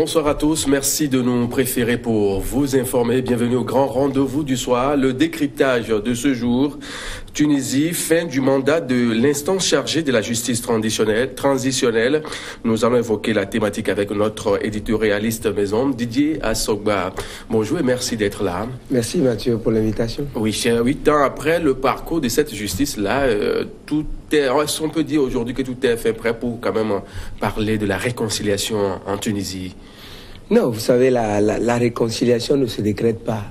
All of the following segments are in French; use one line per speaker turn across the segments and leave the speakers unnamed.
Bonsoir à tous, merci de nous préférer pour vous informer. Bienvenue au grand rendez-vous du soir, le décryptage de ce jour. Tunisie, fin du mandat de l'instance chargée de la justice transitionnelle. Nous allons évoquer la thématique avec notre éditorialiste maison, Didier Assogba. Bonjour et merci d'être là.
Merci Mathieu pour l'invitation.
Oui, 8 ans après le parcours de cette justice-là, tout est, on peut dire aujourd'hui que tout est fait prêt pour quand même parler de la réconciliation en Tunisie.
Non, vous savez, la réconciliation ne se décrète pas.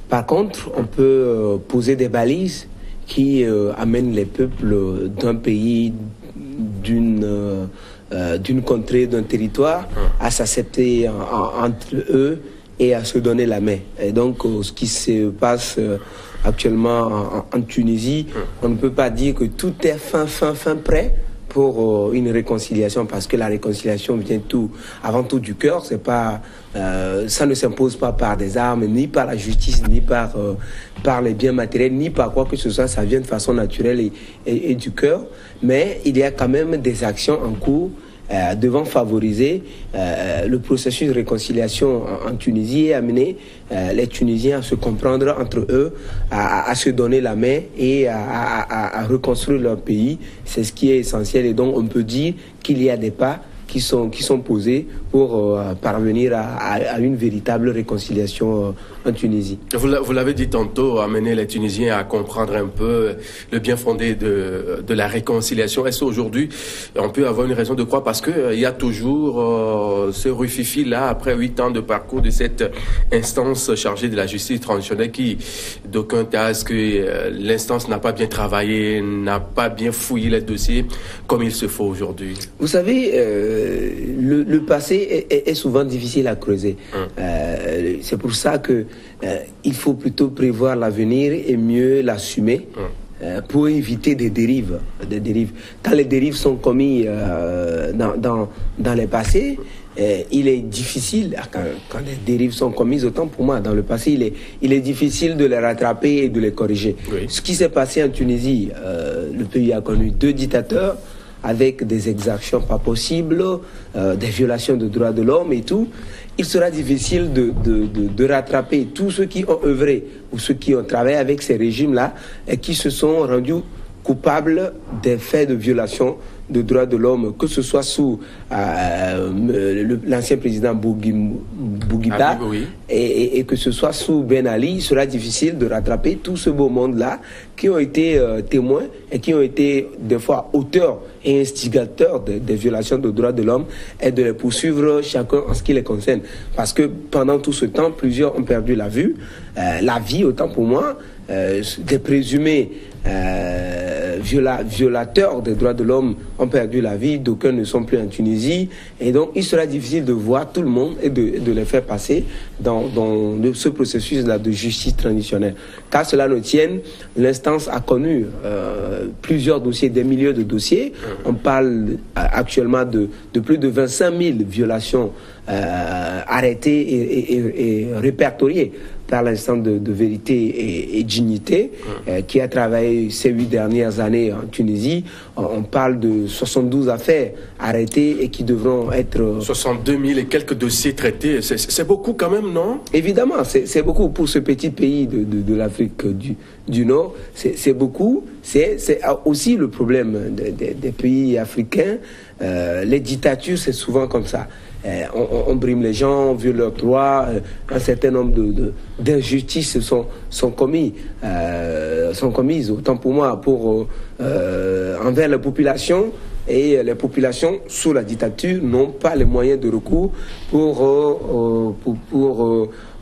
Par contre, on peut poser des balises qui amènent les peuples d'un pays, d'une contrée, d'un territoire à s'accepter entre eux et à se donner la main. Et donc, ce qui se passe actuellement en Tunisie, on ne peut pas dire que tout est fin prêt pour une réconciliation, parce que la réconciliation vient avant tout du cœur. C'est pas, ça ne s'impose pas par des armes, ni par la justice, ni par les biens matériels, ni par quoi que ce soit. Ça vient de façon naturelle et du cœur. Mais il y a quand même des actions en cours devant favoriser le processus de réconciliation en Tunisie et amener les Tunisiens à se comprendre entre eux, à se donner la main et à reconstruire leur pays. C'est ce qui est essentiel, et donc on peut dire qu'il y a des pas qui sont posés pour parvenir à une véritable réconciliation en Tunisie.
Vous l'avez dit tantôt, amener les Tunisiens à comprendre un peu le bien fondé de la réconciliation. Est-ce qu'aujourd'hui, on peut avoir une raison de croire, parce qu'il y a toujours ce rufifi-là, après 8 ans de parcours de cette instance chargée de la justice transitionnelle, qui, d'aucuns tasent que l'instance n'a pas bien travaillé, n'a pas bien fouillé les dossiers comme il se faut aujourd'hui?
Vous savez, le passé est souvent difficile à creuser. C'est pour ça que il faut plutôt prévoir l'avenir et mieux l'assumer pour éviter des dérives. Quand les dérives sont commises dans les passés, il est difficile, quand les dérives sont commises, autant pour moi, dans le passé, il est difficile de les rattraper et de les corriger. Oui. Ce qui s'est passé en Tunisie, le pays a connu 2 dictateurs, avec des exactions pas possibles, des violations de droits de l'homme et tout. Il sera difficile de rattraper tous ceux qui ont œuvré ou ceux qui ont travaillé avec ces régimes-là et qui se sont rendus coupables des faits de violation de droits de l'homme, que ce soit sous l'ancien président Bouguiba et que ce soit sous Ben Ali. Il sera difficile de rattraper tout ce beau monde-là qui ont été témoins et qui ont été des fois auteurs et instigateurs des violations de droits de l'homme, et de les poursuivre chacun en ce qui les concerne. Parce que pendant tout ce temps, plusieurs ont perdu la vie, autant pour moi, des présumés violateurs des droits de l'homme ont perdu la vie, d'aucuns ne sont plus en Tunisie, et donc il sera difficile de voir tout le monde et de les faire passer dans ce processus-là de justice transitionnelle. Qu'à cela ne tienne, l'instance a connu plusieurs dossiers, des milliers de dossiers. On parle actuellement de plus de 25 000 violations arrêtées et répertoriées par l'instance de vérité et dignité, qui a travaillé ces 8 dernières années en Tunisie. On parle de 72 affaires arrêtées et qui devront être... 62 000
et quelques dossiers traités, c'est beaucoup quand même, non?
Évidemment, c'est beaucoup pour ce petit pays de l'Afrique du Nord. C'est beaucoup. C'est aussi le problème des pays africains. Les dictatures, c'est souvent comme ça. On brime les gens, on viole leurs droits, un certain nombre d'injustices sont commises, autant pour moi, envers la population, et les populations sous la dictature n'ont pas les moyens de recours pour on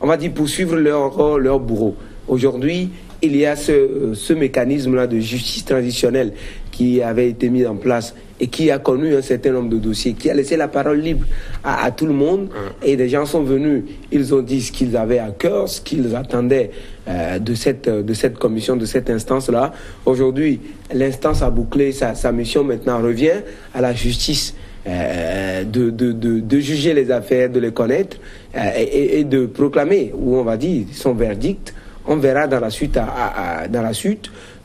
va dire, poursuivre leur bourreau. Aujourd'hui, il y a ce mécanisme-là de justice transitionnelle qui avait été mis en place et qui a connu un certain nombre de dossiers, qui a laissé la parole libre à tout le monde. Et des gens sont venus, ils ont dit ce qu'ils avaient à cœur, ce qu'ils attendaient de cette commission, de cette instance-là. Aujourd'hui, l'instance a bouclé sa mission. Maintenant revient à la justice de juger les affaires, de les connaître et de proclamer, ou on va dire, son verdict. On verra dans la suite,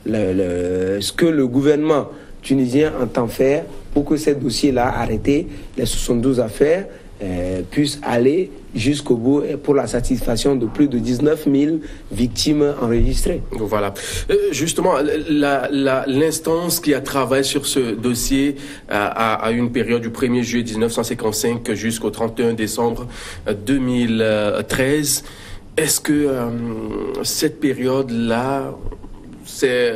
ce que le gouvernement Tunisien entend faire pour que ces dossiers-là arrêtés, les 72 affaires, puissent aller jusqu'au bout pour la satisfaction de plus de 19 000 victimes enregistrées.
Voilà. Justement, l'instance qui a travaillé sur ce dossier a une période du 1er juillet 1955 jusqu'au 31 décembre 2013. Est-ce que cette période-là, c'est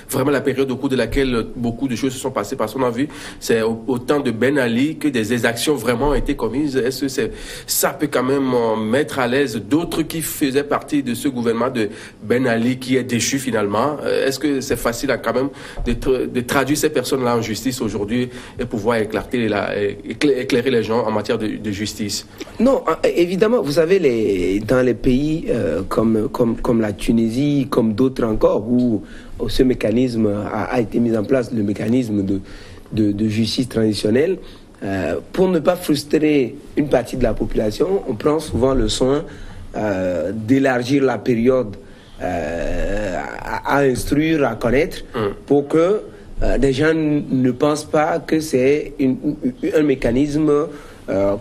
vraiment la période au cours de laquelle beaucoup de choses se sont passées? Parce qu'on a vu, c'est au temps de Ben Ali que des exactions vraiment ont été commises. Est-ce que ça peut quand même mettre à l'aise d'autres qui faisaient partie de ce gouvernement de Ben Ali qui est déchu finalement? Est-ce que c'est facile quand même de traduire ces personnes-là en justice aujourd'hui et pouvoir éclairer les gens en matière de justice?
Non, évidemment, vous savez, dans les pays comme la Tunisie, comme d'autres encore, où ce mécanisme a été mis en place, le mécanisme de justice traditionnelle, pour ne pas frustrer une partie de la population, on prend souvent le soin d'élargir la période à instruire, à connaître, pour que les gens ne pensent pas que c'est un mécanisme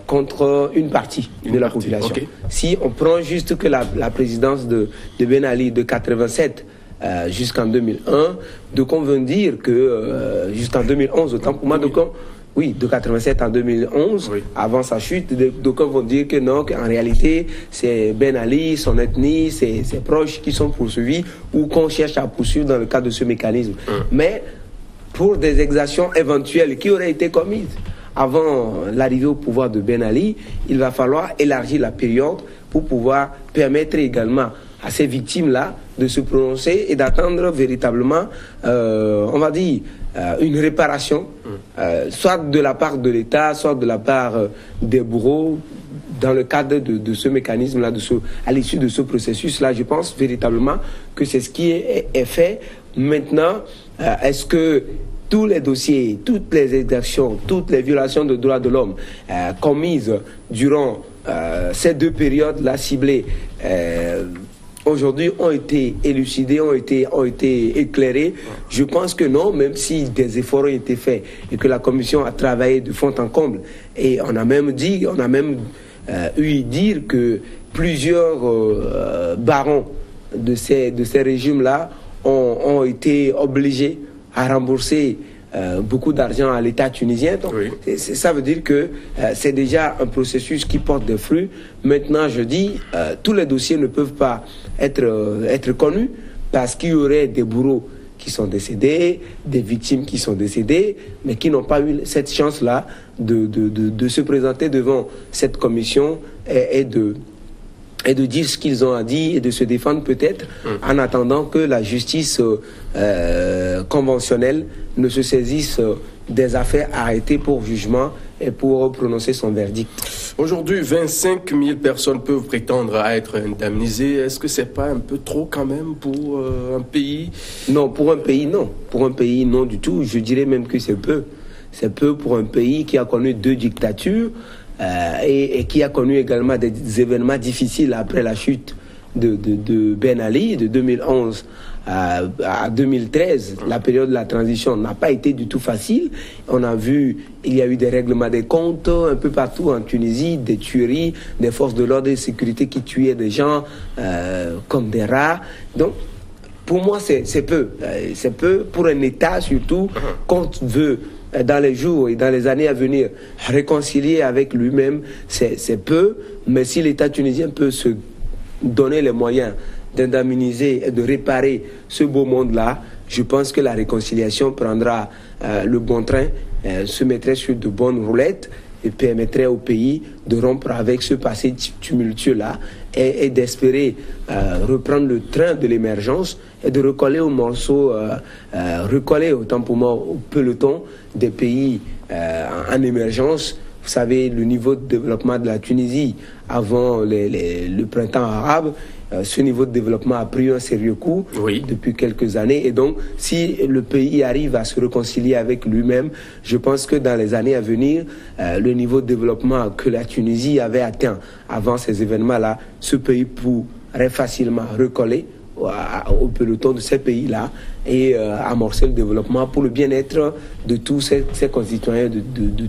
contre une partie de la population. Okay. Si on prend juste que la présidence de Ben Ali de 87 jusqu'en 2001, donc on veut dire que jusqu'en 2011, autant pour moi, de 87 en 2011, oui, avant sa chute, d'aucuns vont dire que non, qu'en réalité, c'est Ben Ali, son ethnie, ses proches qui sont poursuivis ou qu'on cherche à poursuivre dans le cadre de ce mécanisme. Mais pour des exactions éventuelles qui auraient été commises avant l'arrivée au pouvoir de Ben Ali, il va falloir élargir la période pour pouvoir permettre également à ces victimes-là de se prononcer et d'attendre véritablement, on va dire, une réparation, soit de la part de l'État, soit de la part des bourreaux, dans le cadre de ce mécanisme-là, à l'issue de ce processus-là. Je pense véritablement que c'est ce qui est fait. Maintenant, est-ce que tous les dossiers, toutes les exactions, toutes les violations de droits de l'homme commises durant ces deux périodes-là ciblées aujourd'hui ont été élucidées, ont été éclairées? Je pense que non, même si des efforts ont été faits et que la commission a travaillé de fond en comble. Et on a même eu dire que plusieurs barons de ces régimes-là ont été obligés à rembourser beaucoup d'argent à l'État tunisien. Donc, oui, ça veut dire que c'est déjà un processus qui porte des fruits. Maintenant, je dis, tous les dossiers ne peuvent pas être connus parce qu'il y aurait des bourreaux qui sont décédés, des victimes qui sont décédées, mais qui n'ont pas eu cette chance-là de se présenter devant cette commission et de dire ce qu'ils ont à dire et de se défendre peut-être en attendant que la justice conventionnelle ne se saisisse des affaires arrêtées pour jugement et pour prononcer son verdict.
Aujourd'hui, 25 000 personnes peuvent prétendre à être indemnisées. Est-ce que c'est pas un peu trop quand même pour un pays?
Non, pour un pays, non. Pour un pays, non du tout. Je dirais même que c'est peu. C'est peu pour un pays qui a connu 2 dictatures et qui a connu également des événements difficiles après la chute de Ben Ali, de 2011 à 2013. La période de la transition n'a pas été du tout facile. On a vu, il y a eu des règlements des comptes un peu partout en Tunisie, des tueries, des forces de l'ordre et de sécurité qui tuaient des gens comme des rats. Donc, pour moi, c'est peu. C'est peu pour un État, surtout, quand on veut, dans les jours et dans les années à venir, réconcilier avec lui-même, c'est peu. Mais si l'État tunisien peut se donner les moyens d'indemniser et de réparer ce beau monde-là, je pense que la réconciliation prendra le bon train, se mettrait sur de bonnes roulettes et permettrait au pays de rompre avec ce passé tumultueux-là et d'espérer reprendre le train de l'émergence et de recoller au morceau, recoller autant pour moi au peloton des pays en émergence. Vous savez, le niveau de développement de la Tunisie avant le printemps arabe, ce niveau de développement a pris un sérieux coup depuis quelques années. Et donc, si le pays arrive à se réconcilier avec lui-même, je pense que dans les années à venir, le niveau de développement que la Tunisie avait atteint avant ces événements-là, ce pays pourrait facilement recoller au peloton de ces pays-là et amorcer le développement pour le bien-être de tous ces concitoyens, de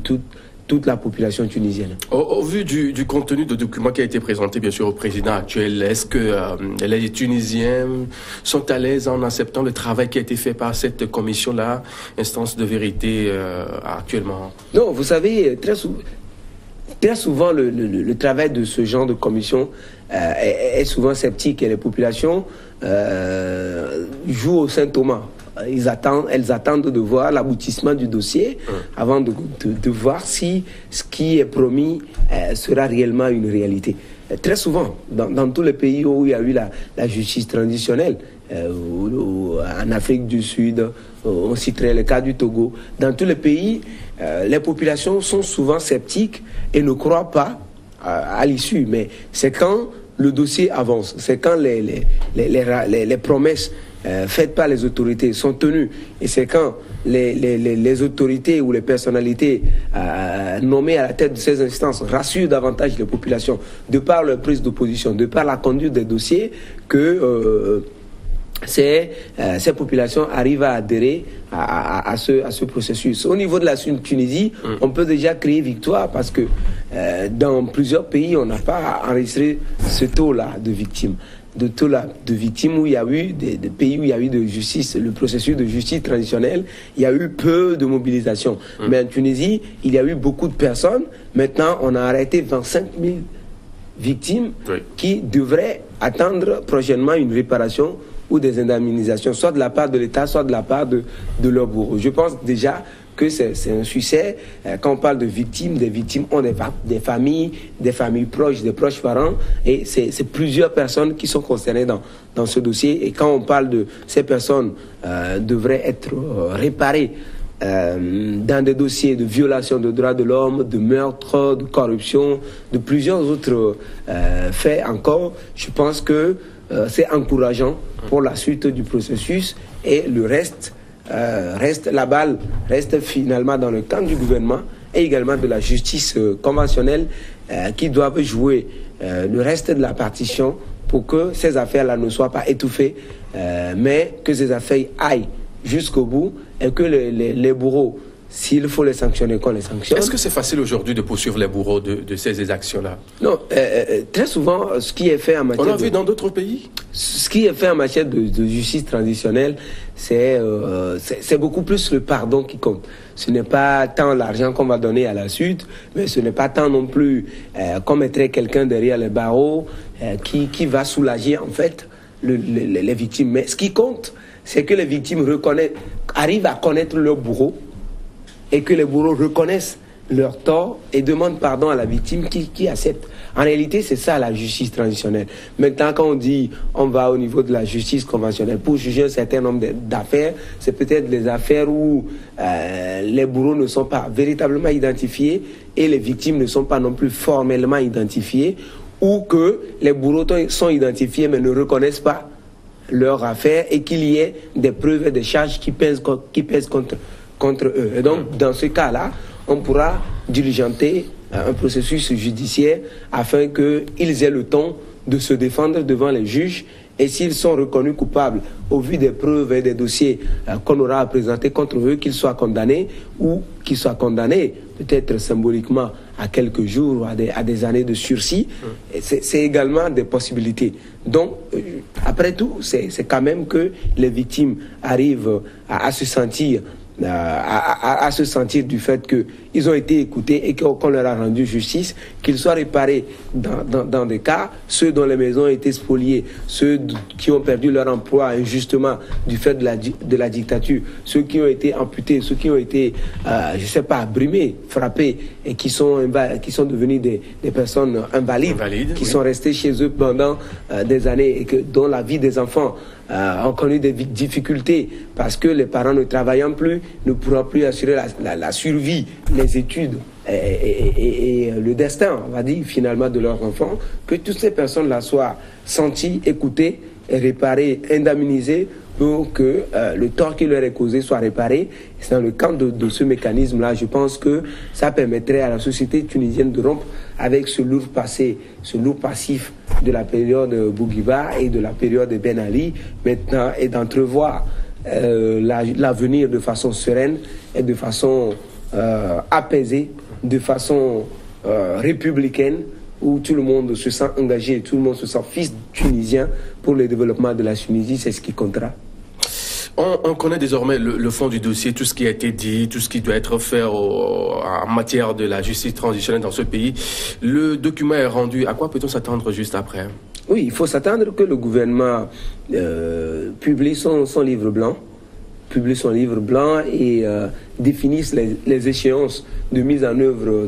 toute la population tunisienne.
Au vu du contenu de document qui a été présenté bien sûr au président actuel, est-ce que les Tunisiens sont à l'aise en acceptant le travail qui a été fait par cette commission-là, instance de vérité actuellement?
Non, vous savez, très souvent le travail de ce genre de commission est souvent sceptique et les populations jouent au Saint-Thomas. Elles attendent de voir l'aboutissement du dossier avant de voir si ce qui est promis sera réellement une réalité. Très souvent, dans tous les pays où il y a eu la justice traditionnelle, en Afrique du Sud, on citerait le cas du Togo, dans tous les pays, les populations sont souvent sceptiques et ne croient pas à l'issue. Mais c'est quand le dossier avance, c'est quand les promesses faites par les autorités sont tenues, et c'est quand les autorités ou les personnalités nommées à la tête de ces instances rassurent davantage les populations de par leur prise d'opposition, de par la conduite des dossiers, que ces populations arrivent à adhérer à ce processus. Au niveau de la Tunisie, on peut déjà crier victoire parce que dans plusieurs pays, on n'a pas enregistré ce taux-là de victimes. De victimes où il y a eu des pays où il y a eu de justice, le processus de justice traditionnelle, il y a eu peu de mobilisation. Mais en Tunisie, il y a eu beaucoup de personnes. Maintenant, on a arrêté 25 000 victimes qui devraient attendre prochainement une réparation ou des indemnisations, soit de la part de l'État, soit de la part de leur bourreau. Je pense déjà que c'est un succès. Quand on parle de victimes, des victimes ont des familles proches, des proches parents, et c'est plusieurs personnes qui sont concernées dans ce dossier. Et quand on parle de ces personnes devraient être réparées dans des dossiers de violation de droits de l'homme, de meurtre, de corruption, de plusieurs autres faits encore, je pense que c'est encourageant pour la suite du processus, et le reste, la balle reste finalement dans le camp du gouvernement et également de la justice conventionnelle qui doivent jouer le reste de la partition pour que ces affaires-là ne soient pas étouffées, mais que ces affaires aillent jusqu'au bout et que les bourreaux, s'il faut les sanctionner, qu'on les sanctionne.
Est-ce que c'est facile aujourd'hui de poursuivre les bourreaux de ces exactions-là?
Non, très souvent, ce qui est fait en matière...
On l'a vu dans d'autres pays?
Ce qui est fait en matière de justice traditionnelle, c'est beaucoup plus le pardon qui compte. Ce n'est pas tant l'argent qu'on va donner à la suite, mais ce n'est pas tant non plus qu'on mettrait quelqu'un derrière les barreaux qui va soulager en fait les victimes. Mais ce qui compte, c'est que les victimes arrivent à connaître leur bourreau, et que les bourreaux reconnaissent leur tort et demandent pardon à la victime qui accepte. En réalité, c'est ça la justice traditionnelle. Maintenant, quand on dit on va au niveau de la justice conventionnelle pour juger un certain nombre d'affaires, c'est peut-être des affaires où les bourreaux ne sont pas véritablement identifiés et les victimes ne sont pas non plus formellement identifiées, ou que les bourreaux sont identifiés mais ne reconnaissent pas leur affaire et qu'il y ait des preuves et des charges qui pèsent contre eux. Et donc, dans ce cas-là, on pourra diligenter un processus judiciaire afin qu'ils aient le temps de se défendre devant les juges, et s'ils sont reconnus coupables au vu des preuves et des dossiers qu'on aura à présenter contre eux, qu'ils soient condamnés ou qu'ils soient condamnés peut-être symboliquement à quelques jours, à des années de sursis. C'est également des possibilités. Donc, après tout, c'est quand même que les victimes arrivent à se sentir du fait qu'ils ont été écoutés et qu'on leur a rendu justice, qu'ils soient réparés dans des cas, ceux dont les maisons ont été spoliées, ceux qui ont perdu leur emploi injustement du fait de la dictature, ceux qui ont été amputés, ceux qui ont été, brimés, frappés, et qui sont devenus des personnes invalides qui sont restées chez eux pendant des années, et dont la vie des enfants ont connu des difficultés parce que les parents ne travaillant plus ne pourront plus assurer la survie, les études et le destin, on va dire, finalement de leurs enfants. Que toutes ces personnes-là soient senties, écoutées, réparées, indemnisées pour que le tort qui leur est causé soit réparé. C'est dans le cadre de ce mécanisme-là, je pense que ça permettrait à la société tunisienne de rompre avec ce lourd passé, ce lourd passif de la période Bourguiba et de la période Ben Ali maintenant est d'entrevoir l'avenir de façon sereine et de façon apaisée, de façon républicaine, où tout le monde se sent engagé, tout le monde se sent fils tunisien pour le développement de la Tunisie, c'est ce qui comptera.
On connaît désormais le fond du dossier, tout ce qui a été dit, tout ce qui doit être fait en matière de la justice transitionnelle dans ce pays. Le document est rendu. À quoi peut-on s'attendre juste après?
Oui, il faut s'attendre que le gouvernement publie son livre blanc, et définisse les échéances de mise en œuvre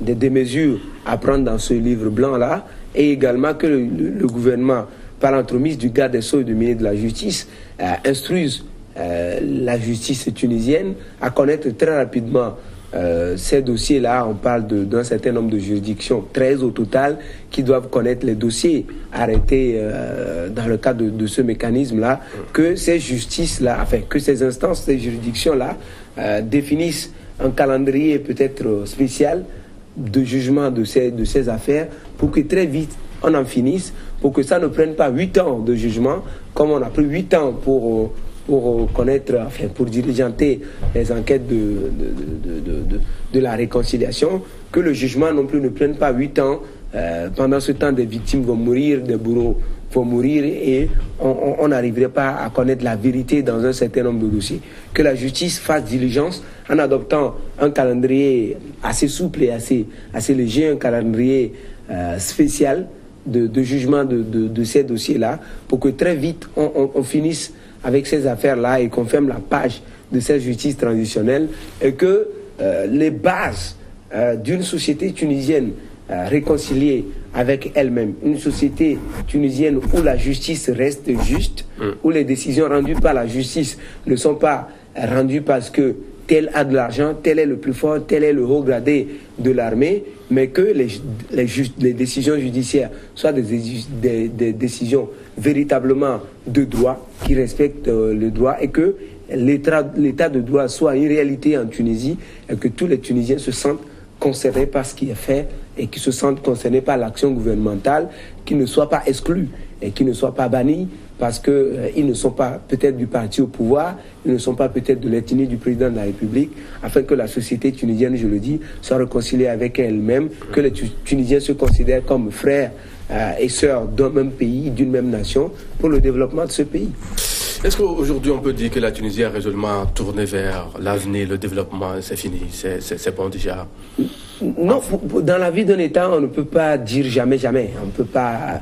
des mesures à prendre dans ce livre blanc-là, et également que le gouvernement, par l'entremise du garde des Sceaux et du ministre de la Justice, instruise la justice tunisienne à connaître très rapidement ces dossiers-là. On parle d'un certain nombre de juridictions, 13 au total, qui doivent connaître les dossiers arrêtés dans le cadre de ce mécanisme-là, que ces justices-là, enfin, que ces instances, ces juridictions-là définissent un calendrier peut-être spécial de jugement de ces affaires pour que très vite on en finisse, pour que ça ne prenne pas 8 ans de jugement, comme on a pris 8 ans pour connaître, enfin, pour diligenter les enquêtes de la réconciliation, que le jugement non plus ne prenne pas 8 ans. Pendant ce temps, des victimes vont mourir, des bourreaux vont mourir, et on n'arriverait pas à connaître la vérité dans un certain nombre de dossiers. Que la justice fasse diligence en adoptant un calendrier assez souple et assez léger, un calendrier spécial de jugement de ces dossiers-là, pour que très vite on finisse avec ces affaires-là et qu'on ferme la page de cette justice transitionnelle, et que les bases d'une société tunisienne réconciliée avec elle-même, une société tunisienne où la justice reste juste, où les décisions rendues par la justice ne sont pas rendues parce que tel a de l'argent, tel est le plus fort, tel est le haut gradé de l'armée, mais que les décisions judiciaires soient des décisions véritablement de droit, qui respectent le droit, et que l'état de droit soit une réalité en Tunisie, et que tous les Tunisiens se sentent concernés par ce qui est fait, et qui se sentent concernés par l'action gouvernementale, qui ne soient pas exclus et qui ne soient pas bannis parce qu'ils ne sont pas peut-être du parti au pouvoir, ils ne sont pas peut-être de l'ethnie du président de la République, afin que la société tunisienne, je le dis, soit réconciliée avec elle-même, que les Tunisiens se considèrent comme frères et sœurs d'un même pays, d'une même nation, pour le développement de ce pays.
Est-ce qu'aujourd'hui on peut dire que la Tunisie a résolument tourné vers l'avenir, le développement, c'est fini, c'est bon déjà?
Non, dans la vie d'un État, on ne peut pas dire jamais, jamais. On ne peut pas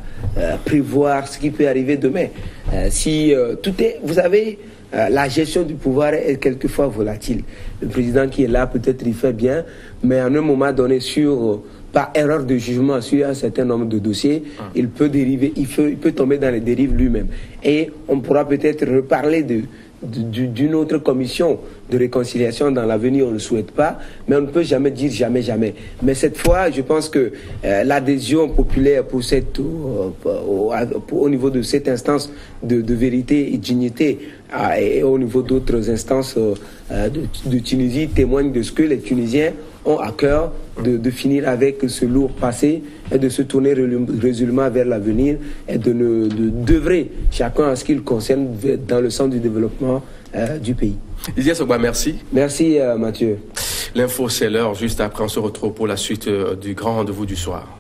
prévoir ce qui peut arriver demain. Vous savez, la gestion du pouvoir est quelquefois volatile. Le président qui est là, peut-être il fait bien, mais à un moment donné, par erreur de jugement sur un certain nombre de dossiers, il peut dériver, il peut tomber dans les dérives lui-même. Et on pourra peut-être reparler d'une autre commission de réconciliation dans l'avenir, on ne le souhaite pas, mais on ne peut jamais dire jamais, jamais. Mais cette fois, je pense que l'adhésion populaire au niveau de cette instance de vérité et de dignité et au niveau d'autres instances de Tunisie témoigne de ce que les Tunisiens ont à cœur de finir avec ce lourd passé et de se tourner résolument vers l'avenir et d'œuvrer chacun à ce qu'il concerne dans le sens du développement du pays.
Didier Sogba, merci.
Merci Mathieu.
L'info, c'est l'heure. Juste après, on se retrouve pour la suite du grand rendez-vous du soir.